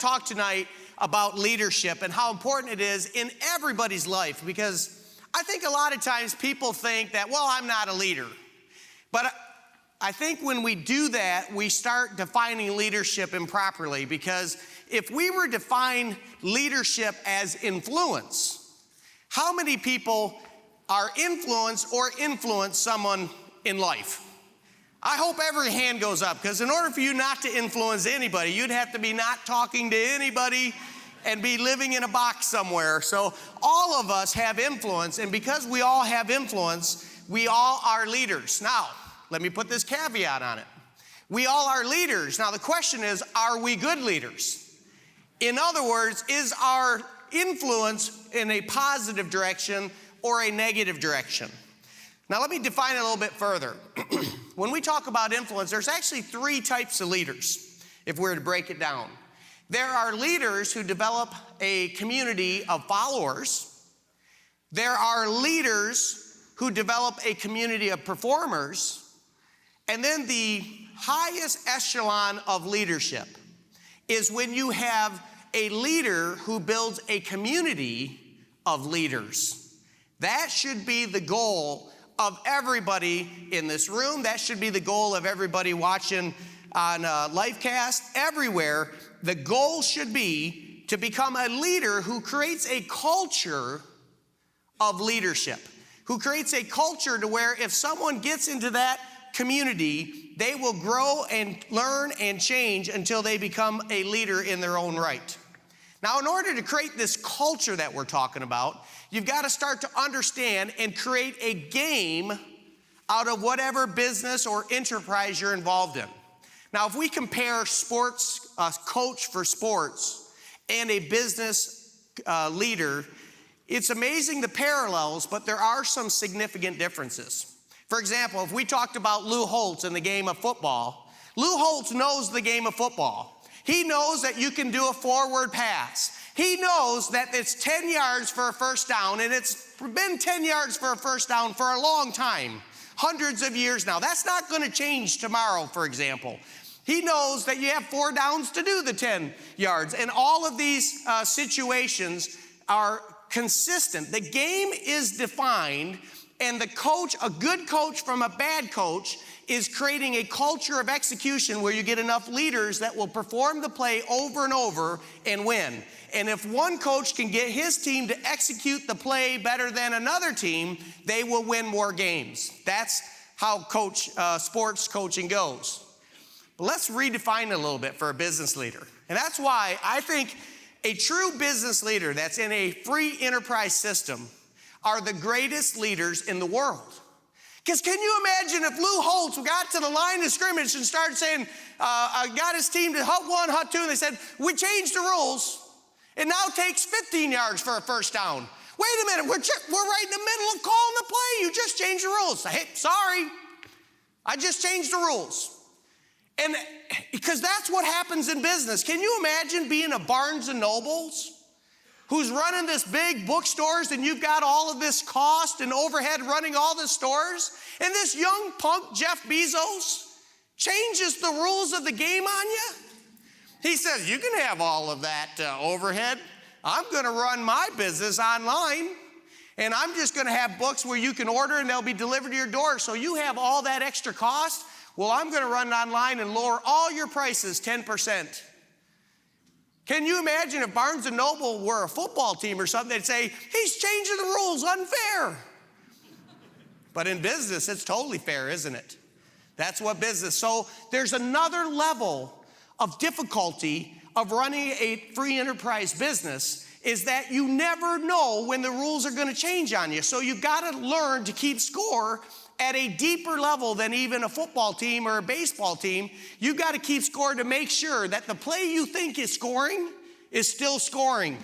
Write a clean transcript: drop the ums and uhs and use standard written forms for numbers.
talk tonight about leadership and how important it is in everybody's life, because I think a lot of times people think that, well, I'm not a leader. But I think when we do that, we start defining leadership improperly, because if we were to define leadership as influence, how many people are influenced or influence someone in life? I hope every hand goes up, because in order for you not to influence anybody, you'd have to be not talking to anybody and be living in a box somewhere. So all of us have influence, and because we all have influence, we all are leaders. Now, let me put this caveat on it. We all are leaders. Now the question is, are we good leaders? In other words, is our influence in a positive direction or a negative direction? Now let me define it a little bit further. When we talk about influence, there's actually 3 types of leaders, if we were to break it down. There are leaders who develop a community of followers. There are leaders who develop a community of performers. And then the highest echelon of leadership is when you have a leader who builds a community of leaders. That should be the goal of everybody in this room. That should be the goal of everybody watching on Lifecast, everywhere. The goal should be to become a leader who creates a culture of leadership, who creates a culture to where if someone gets into that community, they will grow and learn and change until they become a leader in their own right. Now, in order to create this culture that we're talking about, you've got to start to understand and create a game out of whatever business or enterprise you're involved in. Now, if we compare sports, a coach for sports and a business leader, it's amazing the parallels, but there are some significant differences. For example, if we talked about Lou Holtz in the game of football, Lou Holtz knows the game of football. He knows that you can do a forward pass. He knows that it's 10 yards for a first down, and it's been 10 yards for a first down for a long time, hundreds of years now. That's not going to change tomorrow, for example. He knows that you have 4 downs to do the 10 yards, and all of these situations are consistent. The game is defined, and the coach, a good coach from a bad coach, is creating a culture of execution where you get enough leaders that will perform the play over and over and win. And if one coach can get his team to execute the play better than another team, they will win more games. That's how sports coaching goes. But let's redefine it a little bit for a business leader. And that's why I think a true business leader that's in a free enterprise system are the greatest leaders in the world. Because can you imagine if Lou Holtz got to the line of scrimmage and started saying, got his team to hut 1, hut 2, and they said, we changed the rules. It now takes 15 yards for a first down. Wait a minute, we're right in the middle of calling the play. You just changed the rules. Hey, sorry, I just changed the rules. And because that's what happens in business. Can you imagine being a Barnes and Nobles who's running this big bookstores, and you've got all of this cost and overhead running all the stores, and this young punk Jeff Bezos changes the rules of the game on you? He says, you can have all of that overhead. I'm going to run my business online, and I'm just going to have books where you can order and they'll be delivered to your door. So you have all that extra cost. Well, I'm going to run it online and lower all your prices 10%. Can you imagine if Barnes & Noble were a football team or something? They'd say, he's changing the rules, unfair. But in business, it's totally fair, isn't it? That's what business. So there's another level of difficulty of running a free enterprise business, is that you never know when the rules are going to change on you. So you've got to learn to keep score at a deeper level than even a football team or a baseball team. You've got to keep score to make sure that the play you think is scoring is still scoring.